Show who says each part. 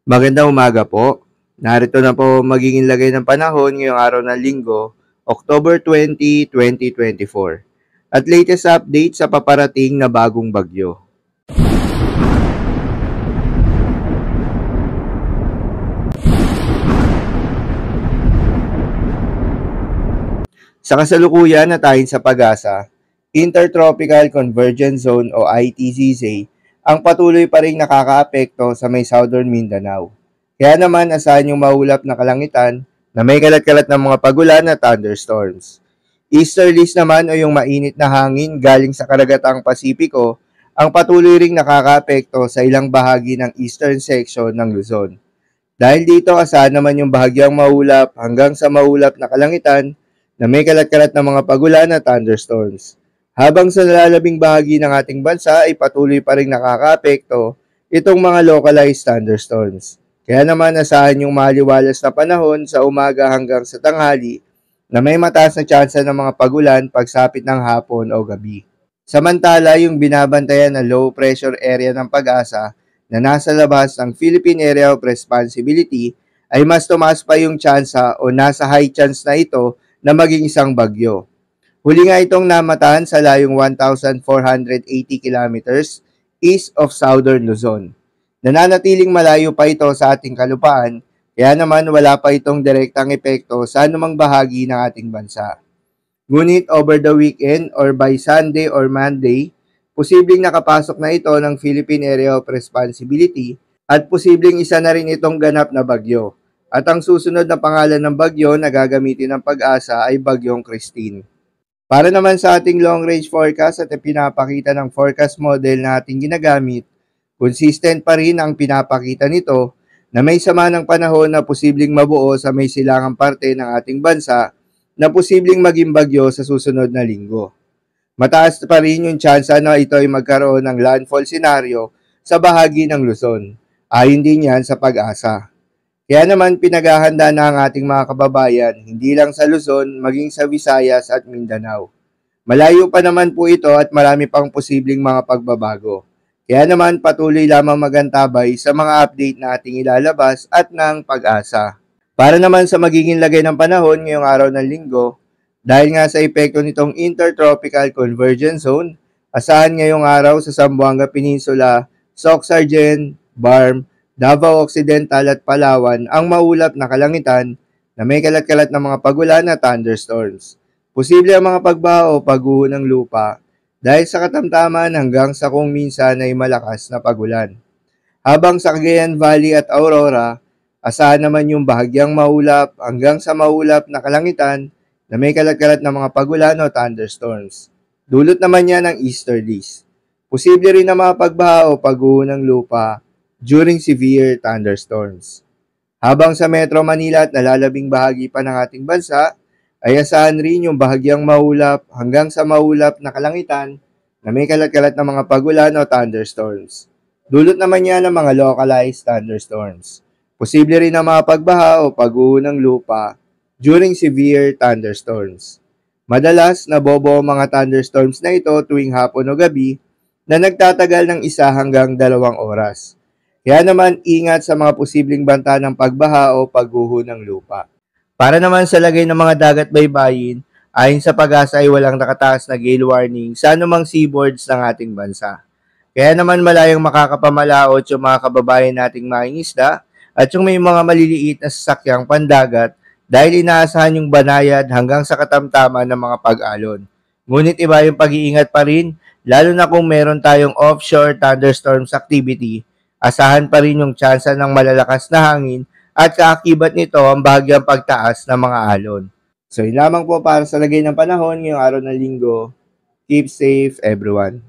Speaker 1: Magandang umaga po. Narito na po magiging lagay ng panahon ngayong araw ng Linggo, October 20, 2024. At latest update sa paparating na bagong bagyo. Sa kasalukuyan na tayo sa pag-asa, Intertropical Convergence Zone o ITCZ ang patuloy pa rin nakakaapekto sa may Southern Mindanao. Kaya naman asahan yung maulap na kalangitan na may kalat-kalat ng mga pagulan at thunderstorms. Easterlies naman o yung mainit na hangin galing sa karagatang Pasipiko ang patuloy ring nakakaapekto sa ilang bahagi ng eastern section ng Luzon. Dahil dito asahan naman yung bahagyang maulap hanggang sa maulap na kalangitan na may kalat-kalat ng mga pagulan at thunderstorms. Habang sa nalalabing bahagi ng ating bansa ay patuloy pa rin nakakaapekto itong mga localized thunderstorms. Kaya naman asahan yung maliwalas na panahon sa umaga hanggang sa tanghali na may mataas na tsansa ng mga pagulan pagsapit ng hapon o gabi. Samantala, yung binabantayan na low pressure area ng pag-asa na nasa labas ng Philippine Area of Responsibility ay mas tumaas pa yung tsansa o nasa high chance na ito na maging isang bagyo. Huli nga itong namatahan sa layong 1,480 kilometers east of Southern Luzon. Nananatiling malayo pa ito sa ating kalupaan, kaya naman wala pa itong direktang epekto sa anumang bahagi ng ating bansa. Ngunit over the weekend or by Sunday or Monday, posibleng nakapasok na ito ng Philippine Area of Responsibility at posibleng isa na rin itong ganap na bagyo. At ang susunod na pangalan ng bagyo na gagamitin ng pag-asa ay Bagyong Christine. Para naman sa ating long-range forecast at pinapakita ng forecast model na ating ginagamit, consistent pa rin ang pinapakita nito na may sama ng panahon na posibleng mabuo sa may silangang parte ng ating bansa na posibleng maging bagyo sa susunod na linggo. Mataas pa rin yung tsansa na ito ay magkaroon ng landfall scenario sa bahagi ng Luzon. Ayon din yan sa pag-asa. Kaya naman pinaghahanda na ang ating mga kababayan, hindi lang sa Luzon, maging sa Visayas at Mindanao. Malayo pa naman po ito at marami pang posibleng mga pagbabago. Kaya naman patuloy lamang magantabay sa mga update na ating ilalabas at ng pag-asa. Para naman sa magiging lagay ng panahon ngayong araw ng linggo, dahil nga sa epekto nitong Intertropical Convergence Zone, asahan ngayong araw sa Zamboanga Peninsula, Sorsogon, Barm, Davao Occidental at Palawan ang maulap na kalangitan na may kalat-kalat na mga pagulan at thunderstorms. Posible ang mga pagbaha o pagguho ng lupa dahil sa katamtaman hanggang sa kung minsan ay malakas na pagulan. Habang sa Cagayan Valley at Aurora, asahan naman yung bahagyang maulap hanggang sa maulap na kalangitan na may kalat-kalat na mga pagulan o thunderstorms. Dulot naman yan ng easterlies. Posible rin na mga pagbaha o pagguho ng lupa during severe thunderstorms. Habang sa Metro Manila at nalalabing bahagi pa ng ating bansa, ay asahan rin yung bahagyang maulap hanggang sa maulap na kalangitan na may kalat-kalat na mga pagulan o thunderstorms. Dulot naman yan ng mga localized thunderstorms. Posible rin na mga pagbaha o pagguho ng lupa during severe thunderstorms. Madalas, nabobo ang mga thunderstorms na ito tuwing hapon o gabi na nagtatagal ng 1 hanggang 2 oras. Kaya naman ingat sa mga posibleng banta ng pagbaha o pagguho ng lupa. Para naman sa lagay ng mga dagat baybayin, ayon sa pag-asa ay walang nakataas na gale warning sa anumang seaboards ng ating bansa. Kaya naman malayang makakapamalaot yung mga kababayan nating mangingisda at yung may mga maliliit na sasakyang pandagat dahil inaasahan yung banayad hanggang sa katamtaman ng mga pag-alon. Ngunit iba yung pag-iingat pa rin, lalo na kung meron tayong offshore thunderstorms activity. Asahan pa rin yung tsansa ng malalakas na hangin at kaakibat nito ang bahagyang pagtaas ng mga alon. So yun lamang po para sa lagay ng panahon ngayong araw ng linggo. Keep safe everyone.